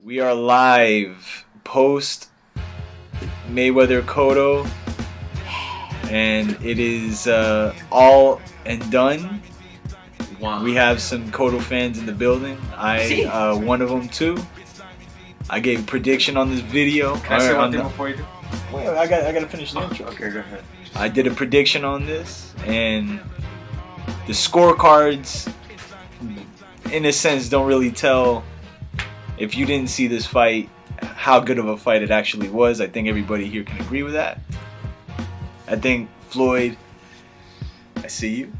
We are live post Mayweather Cotto, and it is all and done. Wow. We have some Cotto fans in the building. I one of them too. I gave a prediction on this video. Can I say one thing before you do? Wait, I gotta finish the intro. Okay, go ahead. I did a prediction on this, and the scorecards, in a sense, don't really tell. If you didn't see this fight, how good of a fight it actually was. I think everybody here can agree with that. I think Floyd, I see you.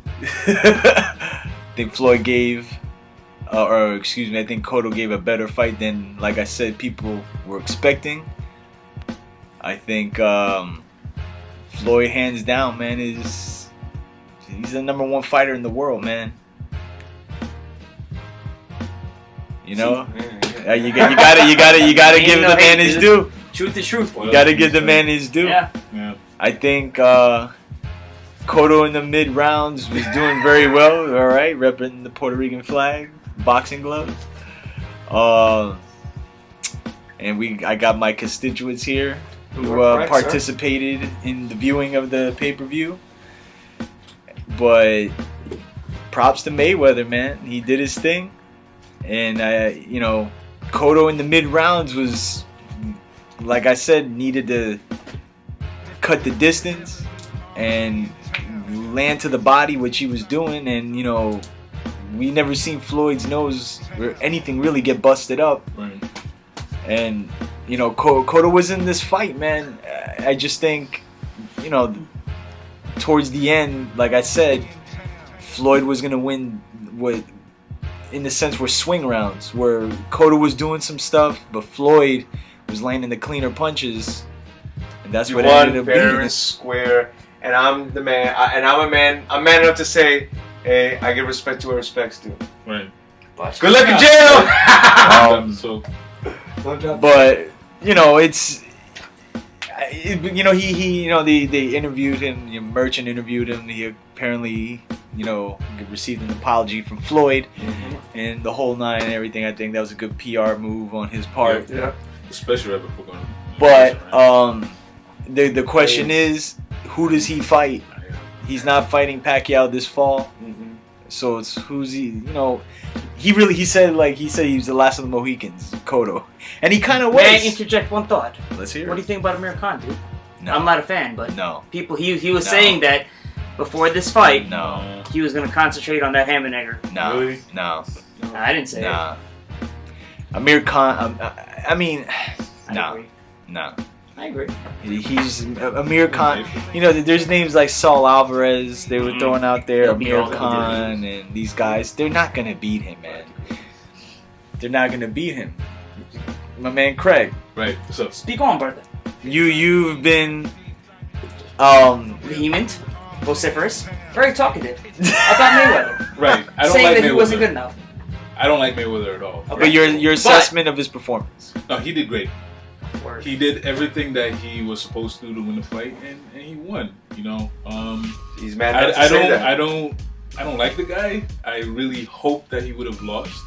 I think Floyd gave, I think Cotto gave a better fight than, like I said, people were expecting. I think Floyd, hands down, man, he's the #1 fighter in the world, man. You know, you gotta give the man his due. Truth is truth. You gotta give the man his due. Yeah. I think Cotto in the mid rounds was doing very well. All right, repping the Puerto Rican flag, boxing gloves. And I got my constituents here who participated in the viewing of the pay-per-view. But props to Mayweather, man. He did his thing. And Cotto in the mid rounds was, like I said, needed to cut the distance and land to the body, which he was doing. And we never seen Floyd's nose or anything really get busted up. Right. And Cotto was in this fight, man. I just think, towards the end, like I said, Floyd was gonna win. In the sense where swing rounds, where Cotto was doing some stuff, but Floyd was landing the cleaner punches, and that's what ended up being. Fair and square, and I'm the man, I'm man enough to say, hey, I give respect to where respect's due. Right. Good luck in jail. But they interviewed him. Merchant interviewed him. He apparently received an apology from Floyd and the whole nine and everything. I think that was a good PR move on his part. Yeah. Especially right before going. But the question is, who does he fight? He's not fighting Pacquiao this fall. So it's who's he? He said he was the last of the Mohicans, Cotto, and he kind of was. May I interject one thought? Let's hear it. What do you think about Amir Khan, dude? No. I'm not a fan, but no. People, he was saying that before this fight, no, he was going to concentrate on that ham and egger. No, Really? No, I didn't say it. Amir Khan. I mean, agree. No. I agree. He's Amir Khan. There's names like Saul Alvarez. They were throwing out there. They'll beat Amir all the Khan and these guys. They're not gonna beat him, man. They're not gonna beat him. My man Craig. Right. So Speak on, brother. You've been Vehement, vociferous, very talkative about Mayweather. right. I don't saying like that Mayweather. he wasn't good enough. I don't like Mayweather at all. But your assessment of his performance. No, he did great. Word. He did everything that he was supposed to do to win the fight, and he won. He's mad enough to say that. I don't like the guy. I really hope that he would have lost.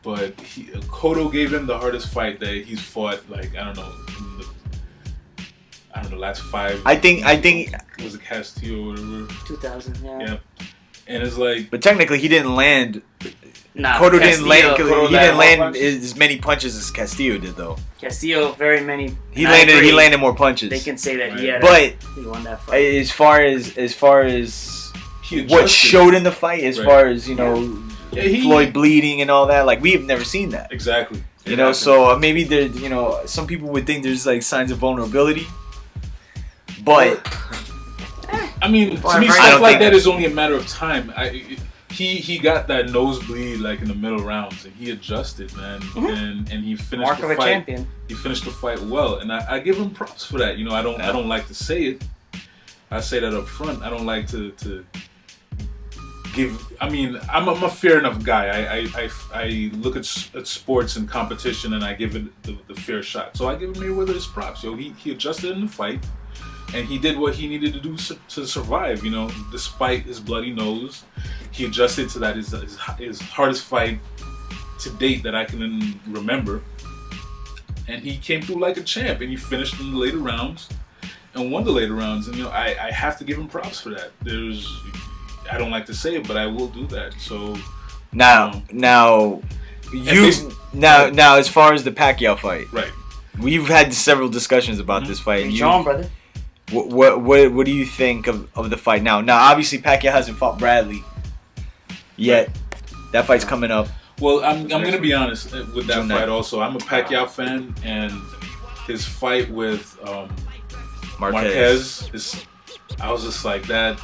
But Cotto gave him the hardest fight that he's fought. Like I don't know, the last 5. I think was it Castillo or whatever. 2000. Yeah. And it's like, but technically he didn't land. Nah, Cotto didn't land. Cotto He didn't land punches. as many punches as Castillo did, though. Castillo, very many. He landed more punches. They can say that But he won that fight. as far as he what adjusted. showed in the fight, as far as he- Floyd bleeding and all that, like we have never seen that. Exactly. So maybe there, some people would think there's like signs of vulnerability, but I mean, to me, stuff like that is only a matter of time. He got that nosebleed like in the middle rounds, and he adjusted, man, and he finished Mark the of a fight. champion. He finished the fight well, and I give him props for that. I don't like to say it. I say that up front. I don't like to give. I mean, I'm a fair enough guy. I look at sports and competition, and I give it the fair shot. So I give Mayweather his props. He adjusted in the fight. And he did what he needed to do to survive, despite his bloody nose. He adjusted to that, his hardest fight to date that I can remember. and he came through like a champ, and he finished in the later rounds and won the later rounds. And I have to give him props for that. I don't like to say it, but I will do that. So now as far as the Pacquiao fight, right? We've had several discussions about this fight. Reach on, brother. What do you think of the fight now? Now, obviously, Pacquiao hasn't fought Bradley yet. That fight's coming up. Well, I'm going to be honest with that fight also. I'm a Pacquiao fan, and his fight with Marquez I was just like that.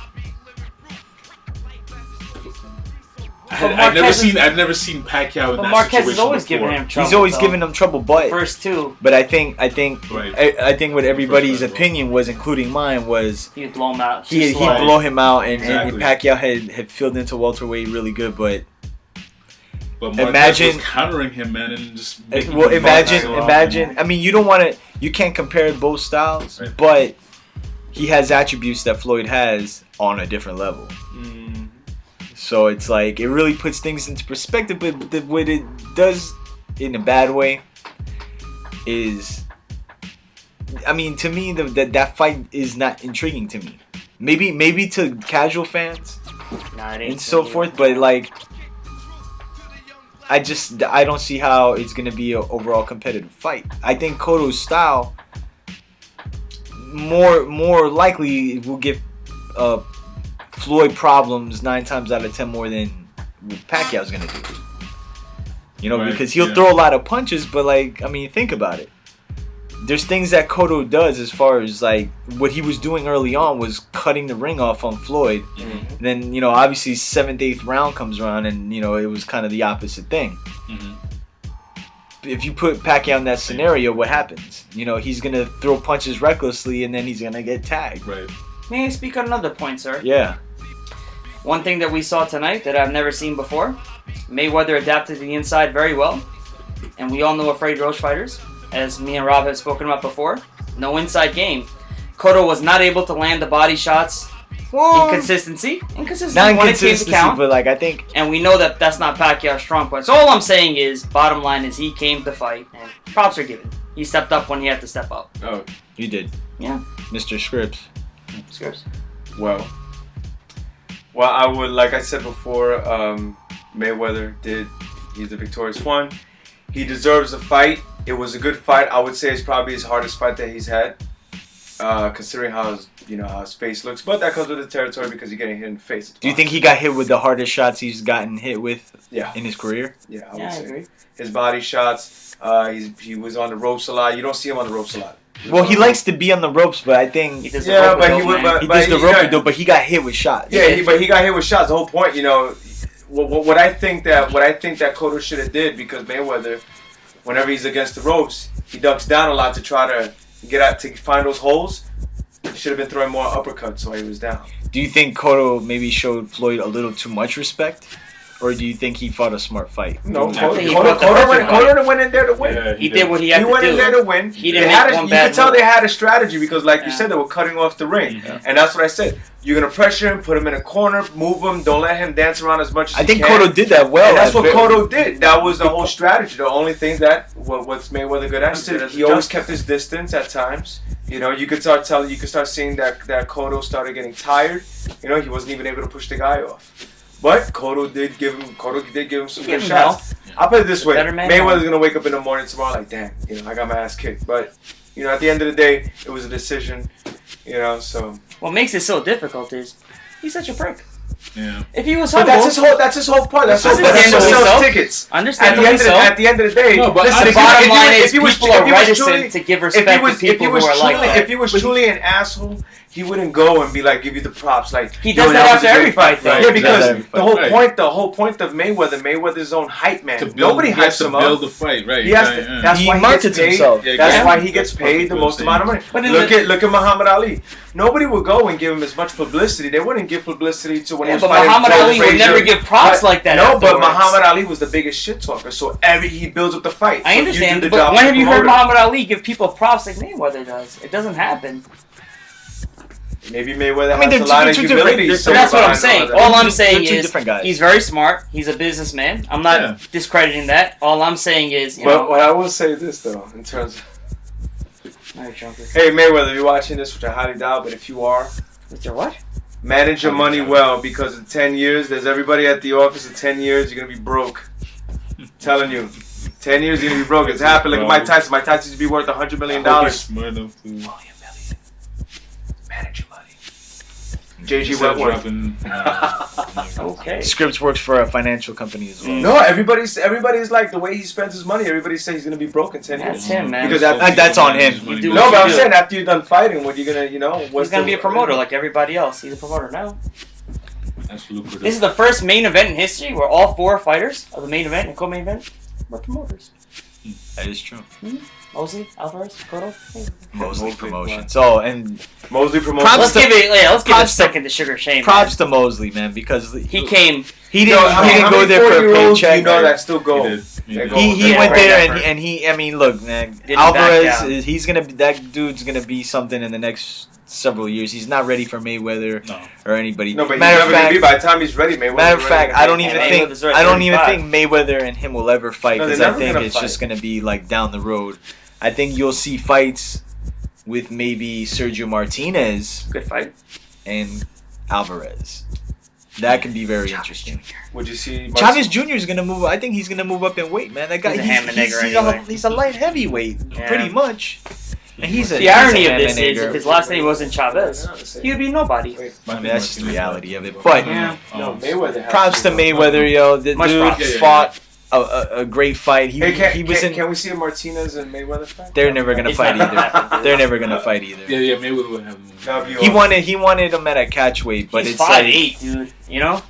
I've never seen Pacquiao in that Marquez situation has always before. given him trouble. He's always giving them trouble, but first two. But I think Right. I think what everybody's opinion was, including mine, was He'd blow him out. he'd blow him out, and Exactly. Pacquiao had filled into welterweight really good, but Marquez imagine was countering him, man, and just making well, him imagine. I mean, you can't compare both styles, Right. but he has attributes that Floyd has on a different level. So it's like, it really puts things into perspective. But what it does in a bad way is, I mean, to me, that fight is not intriguing to me. Maybe to casual fans and so forth, but like, I don't see how it's gonna be an overall competitive fight. I think Cotto's style more likely will give Floyd problems 9 times out of 10 more than Pacquiao's gonna do. Right, because he'll throw a lot of punches, but like, I mean, think about it. There's things that Cotto does, as far as like what he was doing early on was cutting the ring off on Floyd. Mm-hmm. Then obviously 7th, 8th round comes around, and it was kind of the opposite thing. Mm-hmm. If you put Pacquiao in that scenario, what happens? He's gonna throw punches recklessly, and then he's gonna get tagged. Right. May I speak on another point, sir? Yeah. One thing that we saw tonight that I've never seen before, Mayweather adapted to the inside very well. And we all know Afraid Roach fighters, as me and Rob have spoken about before. No inside game. Cotto was not able to land the body shots. Inconsistency when it came to count. But like, I think, and we know that that's not Pacquiao's strong point. So all I'm saying is, bottom line is, he came to fight, and props are given. He stepped up when he had to step up. Oh, you did. Yeah. Mr. Scripps. Scripps. well, I would, like I said before, Mayweather he's the victorious one. He deserves the fight. It was a good fight. I would say it's probably his hardest fight that he's had, considering how his face looks. But that comes with the territory, because you're getting hit in the face. Do you think he got hit with the hardest shots he's gotten hit with Yeah. in his career? Yeah, I Yeah, would I say. agree. His body shots. He was on the ropes a lot. You don't see him on the ropes a lot. Well, he likes to be on the ropes, but I think He does the Yeah, rope but dope, he would. man. he does the rope though. But he got hit with shots. Yeah, but he got hit with shots. The whole point, what I think that Cotto should have did, because Mayweather, whenever he's against the ropes, he ducks down a lot to try to get out to find those holes. He should have been throwing more uppercuts while he was down. Do you think Cotto maybe showed Floyd a little too much respect, or do you think he fought a smart fight? No, I think he fought the perfect Cotto went in there to win. Yeah, He did what he had He to went do. in there to win. He didn't They had make a- one You bad could tell move. they had a strategy, because, like you Yeah. said, they were cutting off the ring, Yeah. and that's what I said. You're gonna pressure him, put him in a corner, move him, don't let him dance around as much as I think he can. Cotto did that well. And that's what at- Cotto did. That was the whole strategy. The only thing that what's Mayweather good at, he always kept his distance at times. You could start seeing that Cotto started getting tired. He wasn't even able to push the guy off. But Cotto did give him some Give good him shots. I'll put it this way: Better man Mayweather's gonna wake up in the morning tomorrow like, damn, I got my ass kicked. But at the end of the day, it was a decision. So. What makes it so difficult is, he's such a prick. Yeah. If he was But humble, that's his whole part. That's what Understandably sells so. tickets. understandably so. At the end of the day, No, but listen, The if you- bottom if you- line if is, you was- people if are you was reticent truly- to give if respect he was to people truly, who are like that. if he was truly an asshole, he wouldn't go and be like, give you the props. Like He does yo, that was after a great every fight, though. Yeah, He does that because every fight. the whole point of Mayweather's his own hype man. Nobody He has hypes to him build up. the fight, right? He has yeah, to, yeah. That's He why he markets gets paid. himself. Yeah, That's yeah. why he gets That's paid the perfect most what amount of I'm money. But in Look at Muhammad Ali. Nobody would go and give him as much publicity. They wouldn't give publicity to when he Yeah, was but fighting Muhammad Joe Ali would Frazier. never give props like that. No, but afterwards. Muhammad Ali was the biggest shit talker. So he builds up the fight. I So understand, you do the but job when of have the you heard promoter. Muhammad Ali give people props like Mayweather does? It doesn't happen. Maybe Mayweather I mean, has they're a lot of two humility. different- so That's what I'm behind saying. that. All I'm They're saying two is different guys. he's very smart. He's a businessman. I'm not Yeah. discrediting that. All I'm saying is, you But know. what I will say this though, in terms of, All right, Junker. hey Mayweather, if you're watching this, which I highly doubt, but if you are, With your what? manage your money well, because in 10 years, there's everybody at the office. In 10 years, you're gonna be broke. Telling you, 10 years you're gonna be broke. It's happened. Look at Mike Tyson. Mike Tyson used to be worth $100 million. Smart enough to Manage your money. JG instead of Wentworth. dropping, Okay. Scripps works for a financial company as well. No, everybody's like the way he spends his money. Everybody says he's gonna be broke in 10 That's years. him, man. Because that's on him. You do No, what but you I'm do. saying after you're done fighting, what you gonna, you know, He's gonna be a promoter like everybody else. He's a promoter now. That's lucrative. This is the first main event in history where all 4 fighters of the main event and co-main event were promoters. That is true. Mosley, Alvarez, Cotto. Mosley promotion. So, and Mosley promotion. Props Let's give it a props to- second to Sugar Shane. props to Mosley, man, because He came. he didn't, Yo, he didn't go there for a 40-year-olds paycheck. You know that still He go. did. He did. He Yeah, went great there effort. and he I mean, look, man, Didn't back Alvarez, down. he's gonna be, that dude's gonna be something in the next several years. He's not ready for Mayweather No. or anybody. No, but he's matter never of gonna fact, be by the time he's ready, Mayweather. matter of fact, I don't even Yeah, think Mayweather's right, I don't even 35. think Mayweather and him will ever fight No, they're because I never think gonna it's fight. just gonna be like down the road. I think you'll see fights with maybe Sergio Martinez Good fight. and Alvarez. That could be very interesting. Would you see Chavez Jr. is gonna move. I think he's gonna move up in weight, man. That guy, He's a ham and nigger he's anyway. he's a light heavyweight, Yeah. pretty much. And he's a The irony he's a of this ham and is, nigger. if his last name wasn't Chavez, he would be nobody. I mean, that's just the reality of it. But Yeah. No, Mayweather. has props to go. Mayweather, yo. The Much dude props. Yeah, yeah, fought a great fight. He Hey, was in. can we see a Martinez and Mayweather fight? They're never gonna It's fight not gonna happen, either. dude. They're never gonna fight either. Yeah, Mayweather would have. That'd be He wanted him at a catch weight, but He's it's 5'8", dude. You know?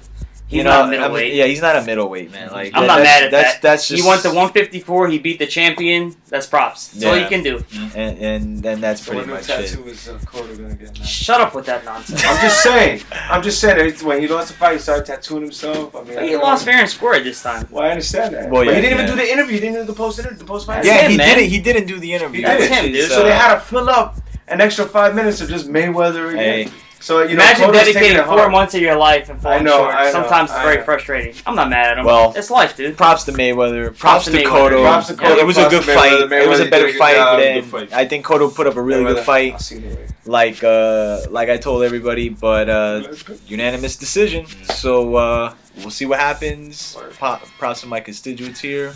He's you know, not I mean, middleweight. yeah, he's not a middleweight, man. Like I'm not mad at that. That's just He went to 154. He beat the champion. That's props. That's all Yeah. you can do. and then that's So what pretty new much it. tattoo is Cotto gonna get now? Shut up with that nonsense. I'm just saying. When he lost the fight, he started tattooing himself. I mean, He lost fair and square this time. Well, I understand that. Well, but he yeah, didn't even yeah. do the interview. He didn't do the post fight. That's Yeah, him, he man. didn't. He didn't do the interview. He did. That's him, Which dude. is, So they had to fill up an extra 5 minutes of just Mayweather again. Hey. So you Imagine know, Cotto's taking dedicating it 4 hard. months of your life and falling I know, short. I know, Sometimes it's I very know. frustrating. I'm not mad at him. Well, It's life, dude. props to Mayweather. Props to Mayweather. Cotto. Props to Cotto, It was a props good to fight. Mayweather. It was a Mayweather better did a good fight job. than Good fight. I think Cotto put up a really good I'll fight. see you later. Like I told everybody, but unanimous decision. So we'll see what happens. Props to my constituents here.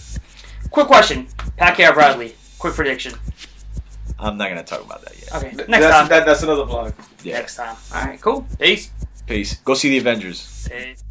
Quick question. Pacquiao Bradley. Quick prediction. I'm not gonna talk about that yet. Okay. Next time. That's another vlog. Yeah. Next time. All right. Cool. Peace. Peace. Go see the Avengers. Peace.